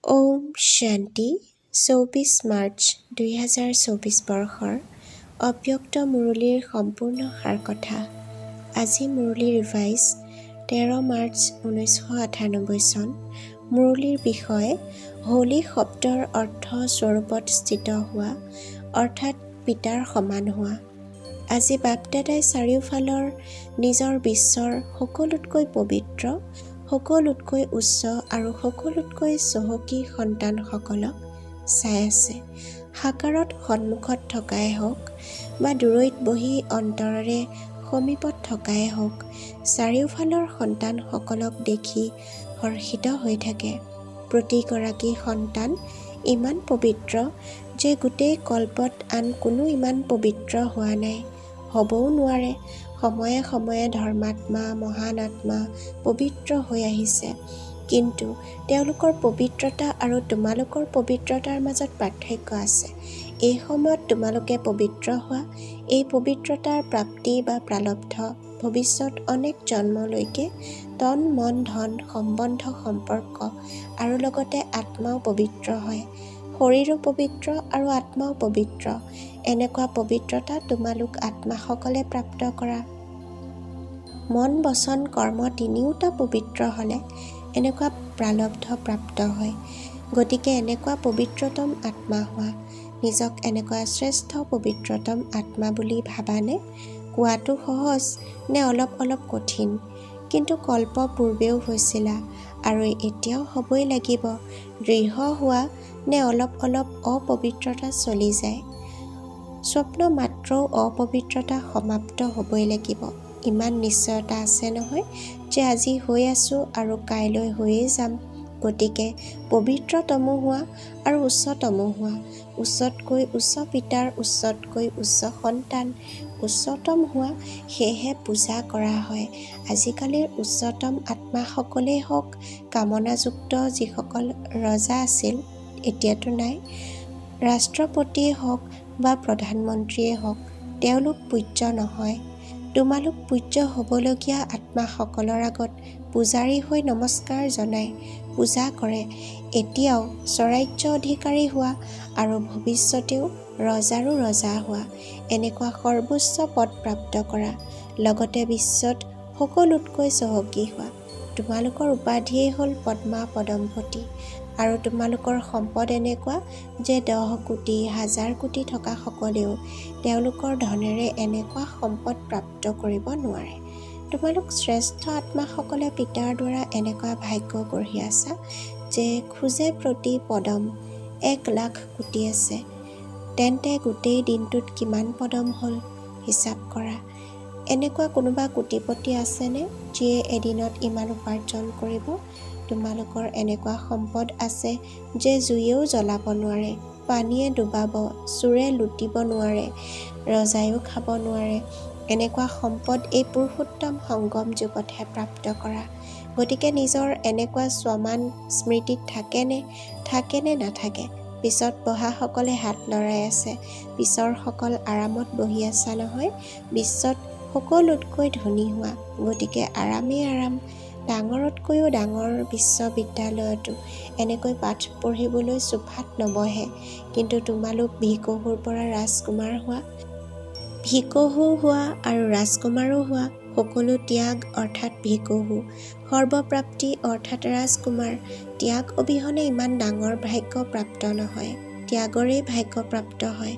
ওম শান্তি 24 মাৰ্চ 2024 বৰ্ষৰ অব্যক্ত মুৰুলিৰ সম্পূৰ্ণ সাৰকথা। আজি মুৰুলি ৰিভাইজ 13 মাৰ্চ 1998 চন। মুৰুলিৰ বিষয় হোলী শব্দৰ অৰ্থ স্বৰূপত স্থিত হোৱা অৰ্থাৎ পিতাৰ সমান হোৱা। আজি বাপদাদাই চাৰিওফালৰ নিজৰ বিশ্বৰ সকলোতকৈ পবিত্ৰ, সকলোতকৈ উচ্চ আৰু সকলোতকৈ চহকী সন্তানসকলক চাই আছে। সাকাৰত সন্মুখত থকাই হওক বা দূৰৈত বহি অন্তৰেৰে সমীপত থকাই হওক, চাৰিওফালৰ সন্তানসকলক দেখি হৰ্ষিত হৈ থাকে। প্ৰতিগৰাকী সন্তান ইমান পবিত্ৰ যে গোটেই কল্পত আন কোনো ইমান পবিত্ৰ হোৱা নাই, হ'বও নোৱাৰে। সময়ে সময়ে ধৰ্মাত্মা, মহান আত্মা পবিত্ৰ হৈ আহিছে, কিন্তু তেওঁলোকৰ পবিত্ৰতা আৰু তোমালোকৰ পবিত্ৰতাৰ মাজত পাৰ্থক্য আছে। এই সময়ত তোমালোকে পবিত্ৰ হোৱা, এই পবিত্ৰতাৰ প্ৰাপ্তি বা প্ৰালব্ধ ভৱিষ্যত অনেক জন্মলৈকে তন মন ধন সম্বন্ধ সম্পৰ্ক আৰু লগতে আত্মাও পবিত্ৰ হয়। শৰীৰো পবিত্ৰ আৰু আত্মাও পবিত্ৰ। এনেকুৱা পবিত্ৰতা তোমালোক আত্মাসকলে প্ৰাপ্ত কৰা। মন বচন কৰ্ম তিনিওটা পবিত্ৰ হ'লে এনেকুৱা প্ৰালব্ধ প্ৰাপ্ত হয়। গতিকে এনেকুৱা পবিত্ৰতম আত্মা হোৱা। নিজক এনেকুৱা শ্ৰেষ্ঠ পবিত্ৰতম আত্মা বুলি ভাবানে? কোৱাটো সহজ নে অলপ অলপ কঠিন? কিন্তু কল্প পূৰ্বেও হৈছিলা আৰু এতিয়াও হ'বই লাগিব। দৃঢ় হোৱা নে অলপ অলপ অপবিত্ৰতা চলি যায়? স্বপ্ন মাত্ৰও অপবিত্ৰতা সমাপ্ত হ'বই লাগিব। ইমান নিশ্চয়তা আছে নহয় যে আজি হৈ আছোঁ আৰু কাইলৈ হৈয়ে যাম। গতিকে পবিত্ৰতমো হোৱা আৰু উচ্চতমো হোৱা। উচ্চতকৈ উচ্চ পিতাৰ উচ্চতকৈ উচ্চ সন্তান উচ্চতম হোৱা, সেয়েহে পূজা কৰা হয়। আজিকালিৰ উচ্চতম আত্মাসকলেই হওক, কামনাযুক্ত যিসকল ৰজা আছিল, এতিয়াতো নাই, ৰাষ্ট্ৰপতিয়ে হওক বা প্ৰধানমন্ত্ৰীয়ে হওক, তেওঁলোক পূজ্য নহয়। তোমালোক পূজ্য হ'বলগীয়া আত্মাসকলৰ আগত পূজাৰী হৈ নমস্কাৰ জনাই পূজা কৰে। এতিয়াও স্বৰাজ্য অধিকাৰী হোৱা আৰু ভৱিষ্যতেও ৰজাৰো ৰজা হোৱা, এনেকুৱা সৰ্বোচ্চ পদ প্ৰাপ্ত কৰা, লগতে বিশ্বত সকলোতকৈ চহকী হোৱা। তোমালোকৰ উপাধিয়েই হ'ল পদ্মা পদমপতি আৰু তোমালোকৰ সম্পদ এনেকুৱা যে 10 কোটি 1000 কোটি থকা সকলেও তেওঁলোকৰ ধনেৰে এনেকুৱা সম্পদ প্ৰাপ্ত কৰিব নোৱাৰে। তোমালোক শ্ৰেষ্ঠ আত্মাসকলে পিতাৰ দ্বাৰা এনেকুৱা ভাগ্য গঢ়ি আছা যে খোজে প্ৰতি পদম 1,00,000 কোটি আছে। তেন্তে গোটেই দিনটোত কিমান পদম হ'ল হিচাপ কৰা। এনেকুৱা কোনোবা কোটিপতি আছেনে যিয়ে এদিনত ইমান উপাৰ্জন কৰিব? তোমালোকৰ এনেকুৱা সম্পদ আছে যে জুইয়েও জ্বলাব নোৱাৰে, পানীয়ে ডুবাব, চোৰে লুটিব নোৱাৰে, ৰজায়ো খাব নোৱাৰে। এনেকুৱা সম্পদ এই পুৰুষোত্তম সংগম যুগতহে প্ৰাপ্ত কৰা। গতিকে নিজৰ এনেকুৱা স্বমান স্মৃতিত থাকেনে নাথাকে? পিছত বহাসকলে হাত লৰাই আছে, পিছৰসকল আৰামত বহি আছা নহয়। বিশ্বত সকলোতকৈ ধনী হোৱা, গতিকে আৰামেই আৰাম। ডাঙৰতকৈও ডাঙৰ বিশ্ববিদ্যালয়তো এনেকৈ পাঠ পঢ়িবলৈ চোফাত নবহে, কিন্তু তোমালোক ভিকহুৰ পৰা ৰাজকুমাৰ হোৱা। ভিকহু হোৱা আৰু ৰাজকুমাৰো হোৱা, সকলো ত্যাগ অৰ্থাৎ ভিকহু, সৰ্বপ্ৰাপ্তি অৰ্থাৎ ৰাজকুমাৰ। ত্যাগ অবিহনে ইমান ডাঙৰ ভাগ্য প্ৰাপ্ত নহয়, ত্যাগৰেই ভাগ্য প্ৰাপ্ত হয়।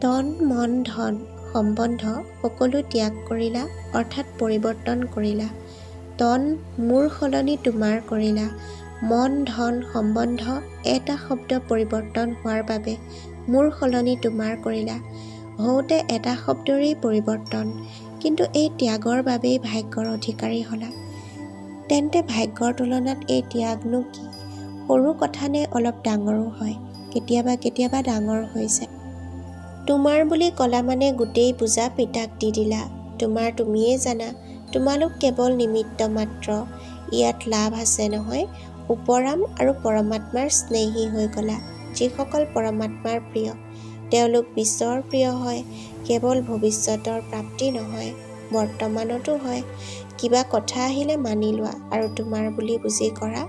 তন মন ধন সম্বন্ধ সকলো ত্যাগ কৰিলা অৰ্থাৎ পৰিৱৰ্তন কৰিলা। তন মোৰ সলনি তোমাৰ কৰিলা। মন ধন সম্বন্ধ এটা শব্দ পৰিৱৰ্তন হোৱাৰ বাবে মোৰ সলনি তোমাৰ কৰিলা। হওঁতে এটা শব্দৰেই পৰিৱৰ্তন, কিন্তু এই ত্যাগৰ বাবেই ভাগ্যৰ অধিকাৰী হ'লা। তেন্তে ভাগ্যৰ তুলনাত এই ত্যাগনো কি? সৰু কথা নে অলপ ডাঙৰো হয়? কেতিয়াবা কেতিয়াবা ডাঙৰ হৈ যায়। তোমাৰ বুলি ক'লা মানে গোটেই পূজা পিতাক দি দিলা। তোমাৰ তুমিয়ে জানা, তোমালোক কেৱল নিমিত্ত মাত্ৰ। ইয়াত লাভ আছে নহয়। উপৰাম আৰু পৰমাত্মাৰ স্নেহী হৈ গ'লা। যিসকল পৰমাত্মাৰ প্ৰিয় তেওঁলোক বিশ্বৰ প্ৰিয় হয়। কেৱল ভৱিষ্যতৰ প্ৰাপ্তি নহয়, বৰ্তমানতো হয়। কিবা কথা আহিলে মানি লোৱা আৰু তোমাৰ বুলি বুজি কৰা,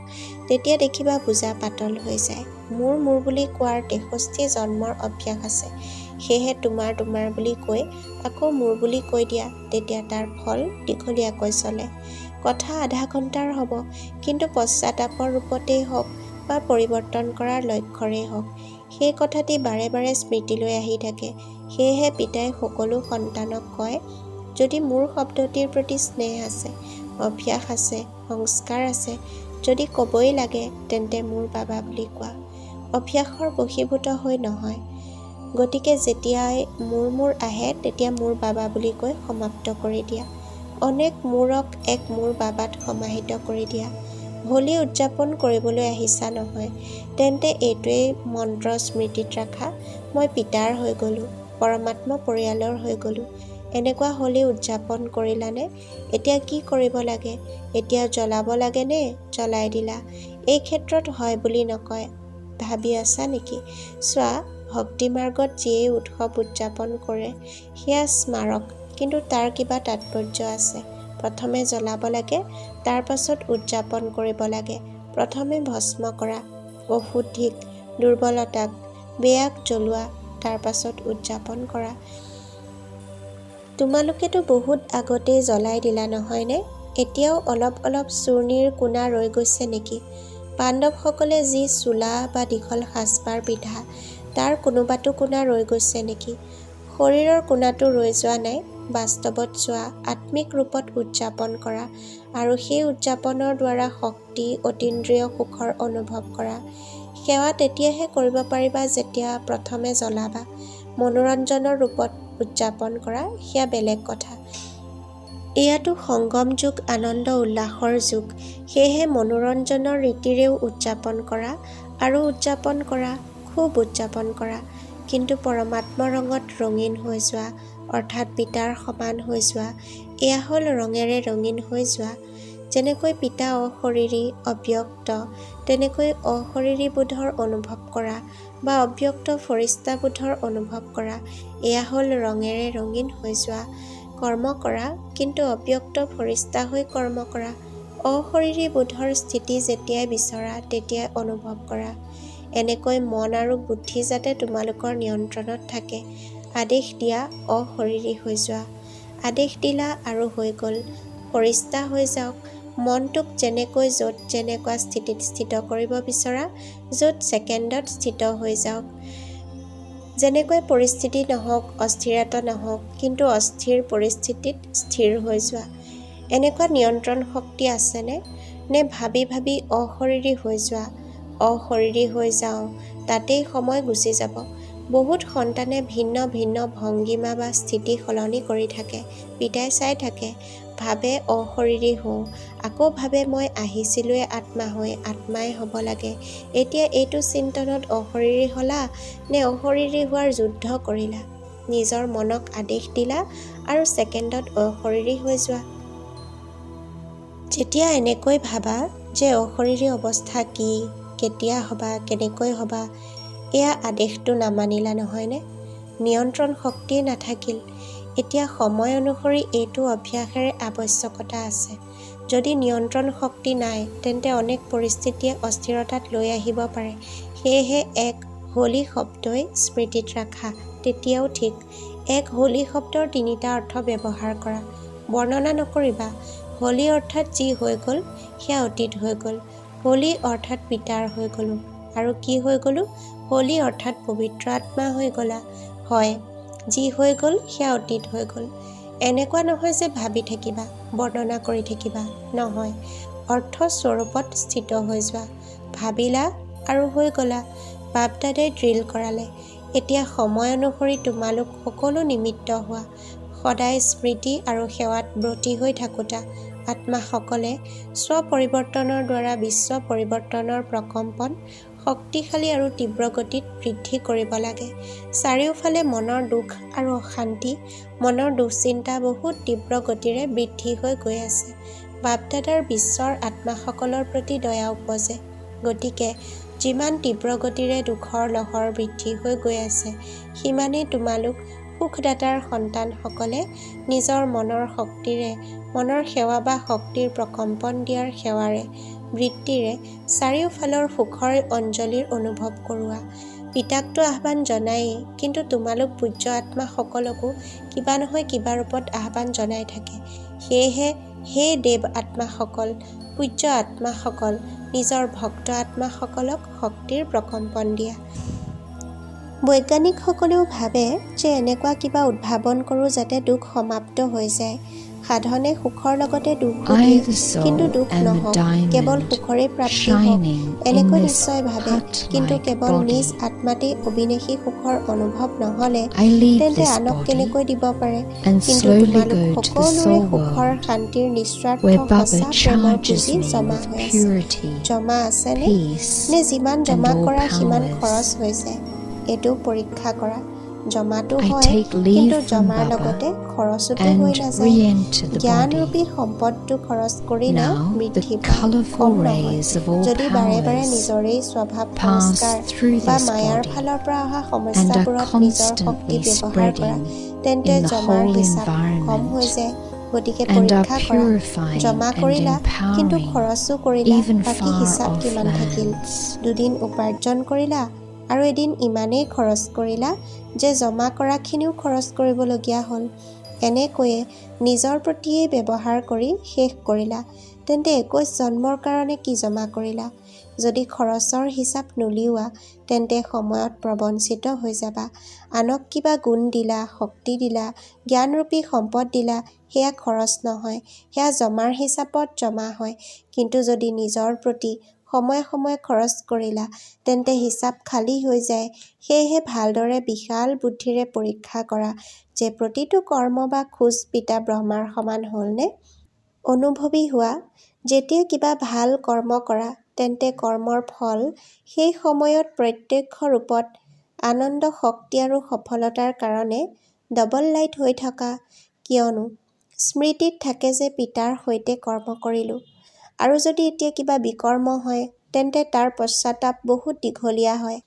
তেতিয়া দেখিবা বুজা পাতল হৈ যায়। মোৰ বুলি কোৱাৰ 63 জন্মৰ অভ্যাস আছে। সেয়েহে তোমাৰ বুলি কৈ আকৌ মোৰ বুলি কৈ দিয়া, তেতিয়া তাৰ ফল দীঘলীয়াকৈ চলে। কথা আধা ঘণ্টাৰ হ'ব, কিন্তু পশ্চাতাপৰ ৰূপতেই হওক বা পৰিৱৰ্তন কৰাৰ লক্ষ্যৰেই হওক, সেই কথাটি বাৰে বাৰে স্মৃতিলৈ আহি থাকে। সেয়েহে পিতাই সকলো সন্তানক কয়, যদি মোৰ শব্দটিৰ প্ৰতি স্নেহ আছে, অভ্যাস আছে, সংস্কাৰ আছে, যদি ক'বই লাগে তেন্তে মোৰ বাবা বুলি কোৱা। অভ্যাসৰ বশীভূত হৈ নহয়। গতিকে যেতিয়াই মোৰ আহে তেতিয়া মোৰ বাবা বুলি কৈ সমাপ্ত কৰি দিয়া। অনেক মূৰক এক মোৰ বাবাত সমাহিত কৰি দিয়া। হোলী উদযাপন কৰিবলৈ আহিছা নহয়, তেন্তে এইটোৱেই মন্ত্ৰ স্মৃতিত ৰাখা, মই পিতাৰ হৈ গ'লোঁ, পৰমাত্মা পৰিয়ালৰ হৈ গ'লোঁ। এনেকুৱা হোলী উদযাপন কৰিলানে? এতিয়া কি কৰিব লাগে? এতিয়া জ্বলাব লাগেনে জ্বলাই দিলা? এই ক্ষেত্ৰত হয় বুলি নকয়। ভাবি আছা নেকি? চোৱা, ভক্তিমাৰ্গত যিয়েই উৎসৱ উদযাপন কৰে সেয়া স্মাৰক, কিন্তু তাৰ কিবা তাৎপৰ্য আছে। প্ৰথমে জ্বলাব লাগে, তাৰ পাছত উদযাপন কৰিব লাগে। প্ৰথমে ভস্ম কৰা, অশুদ্ধিক, দুৰ্বলতাক, বেয়াক জ্বলোৱা, তাৰ পাছত উদযাপন কৰা। তোমালোকেতো বহুত আগতেই জ্বলাই দিলা নহয়নে? এতিয়াও অলপ অলপ চূৰ্ণিৰ কোণা ৰৈ গৈছে নেকি? পাণ্ডৱসকলে যি চোলা বা দীঘল সাজপাৰ পিন্ধা, তাৰ কোনোবাটো কোণা ৰৈ গৈছে নেকি? শৰীৰৰ কোণাটো ৰৈ যোৱা নাই। বাস্তৱত চোৱা, আত্মিক ৰূপত উদযাপন কৰা আৰু সেই উদযাপনৰ দ্বাৰা শক্তি, অতীন্দ্ৰিয় সুখৰ অনুভৱ কৰা। সেৱা তেতিয়াহে কৰিব পাৰিবা যেতিয়া প্ৰথমে জ্বলাবা। মনোৰঞ্জনৰ ৰূপত উদযাপন কৰা, সেয়া বেলেগ কথা। এয়াতো সংগম যুগ, আনন্দ উল্লাসৰ যুগ। সেয়েহে মনোৰঞ্জনৰ ৰীতিৰেও উদযাপন কৰা আৰু উদযাপন কৰা, খুব উদযাপন কৰা। কিন্তু পৰমাত্মা ৰঙত ৰঙীন হৈ যোৱা, অৰ্থাৎ পিতাৰ সমান হৈ যোৱা। এয়া হ'ল ৰঙেৰে ৰঙীন হৈ যোৱা। যেনেকৈ পিতা অশৰীৰী, অব্যক্ত, তেনেকৈ অশৰীৰী বোধৰ অনুভৱ কৰা বা অব্যক্ত ফৰিস্তা বোধৰ অনুভৱ কৰা। এয়া হ'ল ৰঙেৰে ৰঙীন হৈ যোৱা। কৰ্ম কৰা, কিন্তু অব্যক্ত ফৰিস্তা হৈ কৰ্ম কৰা। অশৰীৰী বোধৰ স্থিতি যেতিয়াই বিচৰা তেতিয়াই অনুভৱ কৰা। এনেকৈ মন আৰু বুদ্ধি যাতে তোমালোকৰ নিয়ন্ত্ৰণত থাকে। আদেশ দিয়া, অশৰীৰী হৈ যোৱা। আদেশ দিলা আৰু হৈ গ'ল, ফৰিস্তা হৈ যাওক। মনটোক যেনেকৈ য'ত যেনেকুৱা স্থিতিত স্থিত কৰিব বিচৰা, য'ত ছেকেণ্ডত স্থিত হৈ যাওক। যেনেকৈ পৰিস্থিতি নহওক, অস্থিৰতা নহওক, কিন্তু অস্থিৰ পৰিস্থিতিত স্থিৰ হৈ যোৱা। এনেকুৱা নিয়ন্ত্ৰণ শক্তি আছেনে? নে ভাবি ভাবি অশৰীৰী হৈ যোৱা? অশৰীৰী হৈ যাওঁ, তাতেই সময় গুচি যাব। বহুত সন্তানে ভিন্ন ভিন্ন ভংগীমা বা স্থিতি সলনি কৰি থাকে। পিতাই চাই থাকে, ভাবে অশৰীৰী হওঁ, আকৌ ভাবে মই আহিছিলোঁৱে আত্মা হৈ, আত্মাই হ'ব লাগে। এতিয়া এইটো চিন্তনত অশৰীৰী হ'লা নে অশৰীৰী হোৱাৰ যুদ্ধ কৰিলা? নিজৰ মনক আদেশ দিলা আৰু ছেকেণ্ডত অশৰীৰী হৈ যোৱা। যেতিয়া এনেকৈ ভাবা যে অশৰীৰী অৱস্থা কি, কেতিয়া হ'বা, কেনেকৈ হ'বা, এয়া আদেশটো নামানিলা নহয়নে? নিয়ন্ত্ৰণ শক্তিয়ে নাথাকিল। এতিয়া সময় অনুসৰি এইটো অভ্যাসেৰে আৱশ্যকতা আছে। যদি নিয়ন্ত্ৰণ শক্তি নাই, তেন্তে অনেক পৰিস্থিতিয়ে অস্থিৰতাত লৈ আহিব পাৰে। সেয়েহে এক হোলী শব্দই স্মৃতিত ৰাখা, তেতিয়াও ঠিক। এক হোলী শব্দৰ 3টা অৰ্থ ব্যৱহাৰ কৰা। বৰ্ণনা নকৰিবা। হোলী অৰ্থাৎ যি হৈ গ'ল সেয়া অতীত হৈ গ'ল। হোলী অৰ্থাৎ পিতাৰ হৈ গ'লোঁ। আৰু কি হৈ গ'লোঁ? হোলী অৰ্থাৎ পবিত্ৰ আত্মা হৈ গ'লা। হয়, যি হৈ গ'ল সেয়া অতীত হৈ গ'ল। এনেকুৱা নহয় যে ভাবি থাকিবা, বৰ্ণনা কৰি থাকিবা, নহয়। অৰ্থস্বৰূপত স্থিত হৈ যোৱা। ভাবিলা আৰু হৈ গ'লা। বাপ-দাদাই ড্ৰিল কৰালে। এতিয়া সময় অনুসৰি তোমালোক সকলো নিমিত্ত হোৱা। সদায় স্মৃতি আৰু সেৱাত ব্ৰতী হৈ থাকোঁতা আত্মাসকলে স্ব-পৰিৱৰ্তনৰ দ্বাৰা বিশ্ব পৰিৱৰ্তনৰ প্ৰকম্পন শক্তিশালী আৰু তীব্ৰ গতিত বৃদ্ধি কৰিব লাগে। চাৰিওফালে মনৰ দুখ আৰু অশান্তি, মনৰ দুশ্চিন্তা বহুত তীব্ৰ গতিৰে বৃদ্ধি হৈ গৈ আছে। বাপ-দাদাৰ বিশ্বৰ আত্মাসকলৰ প্ৰতি দয়া উপজে। গতিকে যিমান তীব্ৰ গতিৰে দুখৰ লহৰ বৃদ্ধি হৈ গৈ আছে, সিমানেই তোমালোক সুখদাতাৰ সন্তানসকলে নিজৰ মনৰ শক্তিৰে, মনৰ সেৱা বা শক্তিৰ প্ৰকম্পন দিয়াৰ সেৱাৰে, বৃত্তিৰে চাৰিওফালৰ সুখৰ অঞ্জলিৰ অনুভৱ কৰোৱা। পিতাকতো আহ্বান জনায়েই, কিন্তু তোমালোক পূজ্য আত্মাসকলকো কিবা নহয় কিবা ৰূপত আহ্বান জনাই থাকে। সেয়েহে হে দেৱ আত্মাসকল, পূজ্য আত্মাসকল, নিজৰ ভক্ত আত্মাসকলক শক্তিৰ প্ৰকম্পন দিয়া। বৈজ্ঞানিকসকলেও ভাবে যে এনেকুৱা কিবা উদ্ভাৱন কৰোঁ যাতে দুখ সমাপ্ত হৈ যায়। সাধনে সুখৰ লগতে দুখো দিয়ে, কিন্তু দুখ নহওক, কেৱল সুখৰে প্ৰাপ্তি হওক, এনেকৈ নিশ্চয় ভাবে। কিন্তু কেৱল নিজ আত্মাতেই অবিনাশী সুখৰ অনুভৱ নহ'লে তেন্তে আনক কেনেকৈ দিব পাৰে? কিন্তু তোমালোক সকলোৰে সুখৰ শান্তিৰ নিস্বাৰ্থ সঁচা প্ৰেমৰ পুঁজি জমা হৈ আছে। জমা আছেনে? নে যিমান জমা কৰা সিমান খৰচ হৈ যায়? এইটো পৰীক্ষা কৰা। জমাটো হয়, কিন্তু জমাৰ লগতে খৰচতো হৈ নাযায়। জ্ঞানৰূপী সম্পদটো খৰচ কৰিলে বৃদ্ধি পায়, কম নহয়। যদি বাৰে বাৰে নিজৰেই স্বভাৱ সংস্কাৰ বা মায়াৰ ফালৰ পৰা অহা সমস্যাবোৰত নিজৰ শক্তি ব্যৱহাৰ কৰা, তেন্তে জমাৰ হিচাপ কম হৈ যায়। গতিকে পৰীক্ষা কৰা। জমা কৰিলা, কিন্তু খৰচো কৰিলা, বাকী হিচাপ কিমান থাকিল? দুদিন উপাৰ্জন কৰিলা আৰু এদিন ইমানেই খৰচ কৰিলা যে জমা কৰাখিনিও খৰচ কৰিবলগীয়া হ'ল। এনেকৈয়ে নিজৰ প্ৰতিয়েই ব্যৱহাৰ কৰি শেষ কৰিলা, তেন্তে 21 জন্মৰ কাৰণে কি জমা কৰিলা? যদি খৰচৰ হিচাপ নুলিওৱা, তেন্তে সময়ত প্ৰবঞ্চিত হৈ যাবা। আনক কিবা গুণ দিলা, শক্তি দিলা, জ্ঞানৰূপী সম্পদ দিলা, সেয়া খৰচ নহয়, সেয়া জমাৰ হিচাপত জমা হয়। কিন্তু যদি নিজৰ প্ৰতি সময়ে সময়ে খৰচ কৰিলা, তেন্তে হিচাপ খালী হৈ যায়। সেয়েহে ভালদৰে বিশাল বুদ্ধিৰে পৰীক্ষা কৰা যে প্ৰতিটো কৰ্ম বা খোজ পিতা ব্ৰহ্মাৰ সমান হ'লনে? অনুভৱী হোৱা। যেতিয়া কিবা ভাল কৰ্ম কৰা, তেন্তে কৰ্মৰ ফল সেই সময়ত প্ৰত্যক্ষ ৰূপত আনন্দ, শক্তি আৰু সফলতাৰ কাৰণে ডবল লাইট হৈ থকা। কিয়নো স্মৃতিত থাকে যে পিতাৰ সৈতে কৰ্ম কৰিলোঁ। আৰু যদি এতিয়া কিবা বিকৰ্ম হয়, তেন্তে তাৰ পশ্চাতাপ বহুত দীঘলীয়া হয়।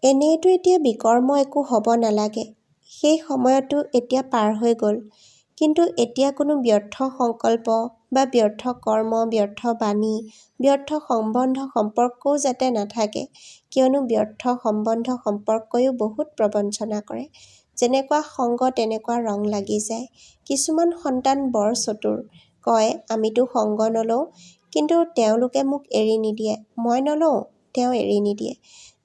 এনেইতো এতিয়া বিকৰ্ম একো হ'ব নালাগে, সেই সময়তো এতিয়া পাৰ হৈ গ'ল। কিন্তু এতিয়া কোনো ব্যৰ্থ সংকল্প বা ব্যৰ্থ কৰ্ম, ব্যৰ্থ বাণী, ব্যৰ্থ সম্বন্ধ সম্পৰ্কও যাতে নাথাকে। কিয়নো ব্যৰ্থ সম্বন্ধ সম্পৰ্কয়ো বহুত প্ৰবঞ্চনা কৰে। যেনেকুৱা সংগ তেনেকুৱা ৰং লাগি যায়। কিছুমান সন্তান বৰ চতুৰ, কয় আমিতো সংগ নলওঁ, কিন্তু তেওঁলোকে মোক এৰি নিদিয়ে, মই নলওঁ, তেওঁ এৰি নিদিয়ে।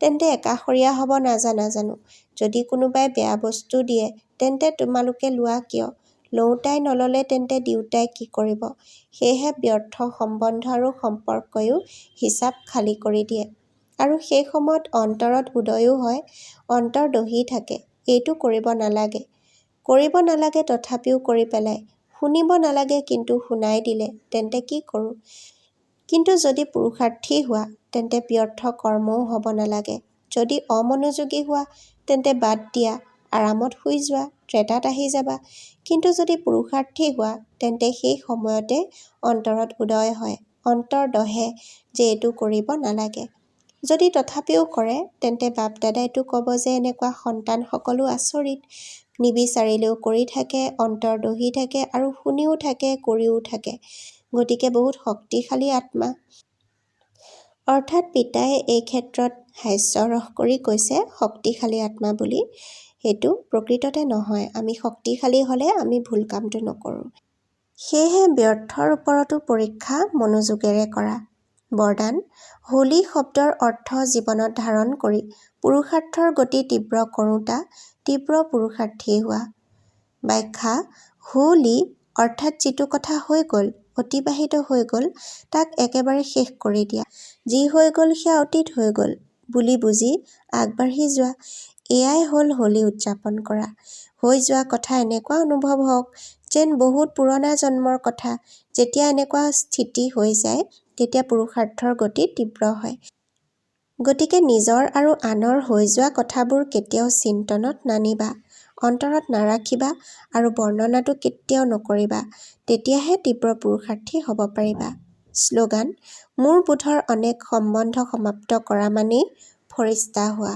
তেন্তে একাষৰীয়া হ'ব নাজানা জানো? যদি কোনোবাই বেয়া বস্তু দিয়ে, তেন্তে তোমালোকে লোৱা কিয়? লওঁতাই নল'লে তেন্তে দিওঁতাই কি কৰিব? সেয়েহে ব্যৰ্থ সম্বন্ধ আৰু সম্পৰ্কয়ো হিচাপ খালী কৰি দিয়ে। আৰু সেই সময়ত অন্তৰত উদয়ো হয়, অন্তৰ দহি থাকে, এইটো কৰিব নালাগে। কৰিব নালাগে তথাপিও কৰি পেলাই। শুনিব নালাগে কিন্তু শুনাই দিলে, তেন্তে কি কৰোঁ? কিন্তু যদি পুৰুষাৰ্থী হোৱা, তেন্তে ব্যৰ্থ কৰ্মও হ'ব নালাগে। যদি অমনোযোগী হোৱা, তেন্তে বাদ দিয়া, আৰামত শুই যোৱা, ট্ৰেটাত আহি যাবা। কিন্তু যদি পুৰুষাৰ্থী হোৱা, তেন্তে সেই সময়তে অন্তৰত উদয় হয়, অন্তৰ দহে যে এইটো কৰিব নালাগে। যদি তথাপিও কৰে, তেন্তে বাপ দাদাইতো ক'ব যে এনেকুৱা সন্তান সকলো আচৰিত, নিবিচাৰিলেও কৰি থাকে, অন্তৰ দহি থাকে আৰু শুনিও থাকে, কৰিও থাকে। গতিকে বহুত শক্তিশালী আত্মা। অৰ্থাৎ পিতাই এই ক্ষেত্ৰত হাস্যৰস কৰি কৈছে শক্তিশালী আত্মা বুলি। সেইটো প্ৰকৃততে নহয়। আমি শক্তিশালী হ'লে আমি ভুল কামটো নকৰোঁ। সেয়েহে ব্যৰ্থৰ ওপৰতো পৰীক্ষা মনোযোগেৰে কৰা। বৰদান: হোলী শব্দৰ অৰ্থ জীৱনত ধাৰণ কৰি পুৰুষাৰ্থৰ গতি তীব্ৰ কৰোঁতা, তীব্ৰ পুৰুষাৰ্থী হোৱা। ব্যাখ্যা: হোলী অৰ্থাৎ যিটো কথা হৈ গ'ল, অতিবাহিত হৈ গ'ল, তাক একেবাৰে শেষ কৰি দিয়া। যি হৈ গ'ল সেয়া অতীত হৈ গ'ল বুলি বুজি আগবাঢ়ি যোৱা। এয়াই হ'ল হোলী উদযাপন কৰা। হৈ যোৱা কথা এনেকুৱা অনুভৱ হওক যেন বহুত পুৰণা জন্মৰ কথা। যেতিয়া এনেকুৱা স্থিতি হৈ যায়, তেতিয়া পুৰুষাৰ্থৰ গতি তীব্ৰ হয়। গতিকে নিজৰ আৰু আনৰ হৈ যোৱা কথাবোৰ কেতিয়াও চিন্তনত নানিবা, অন্তৰত নাৰাখিবা আৰু বৰ্ণনাটো কেতিয়াও নকৰিবা। তেতিয়াহে তীব্ৰ পুৰুষাৰ্থী হ'ব পাৰিবা। শ্লোগান: মোৰ বোধৰ অনেক সম্বন্ধ সমাপ্ত কৰা মানেই ফৰিস্তা হোৱা।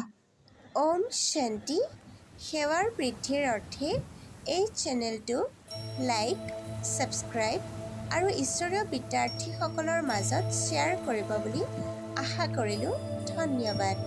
ওম শান্তি। সেৱাৰ বৃদ্ধিৰ অৰ্থে এই চেনেলটো লাইক, ছাবস্ক্ৰাইব আৰু ঈশ্বৰীয় বিদ্যাৰ্থীসকলৰ মাজত শ্বেয়াৰ কৰিব বুলি আশা কৰিলোঁ। ধন্যবাদ।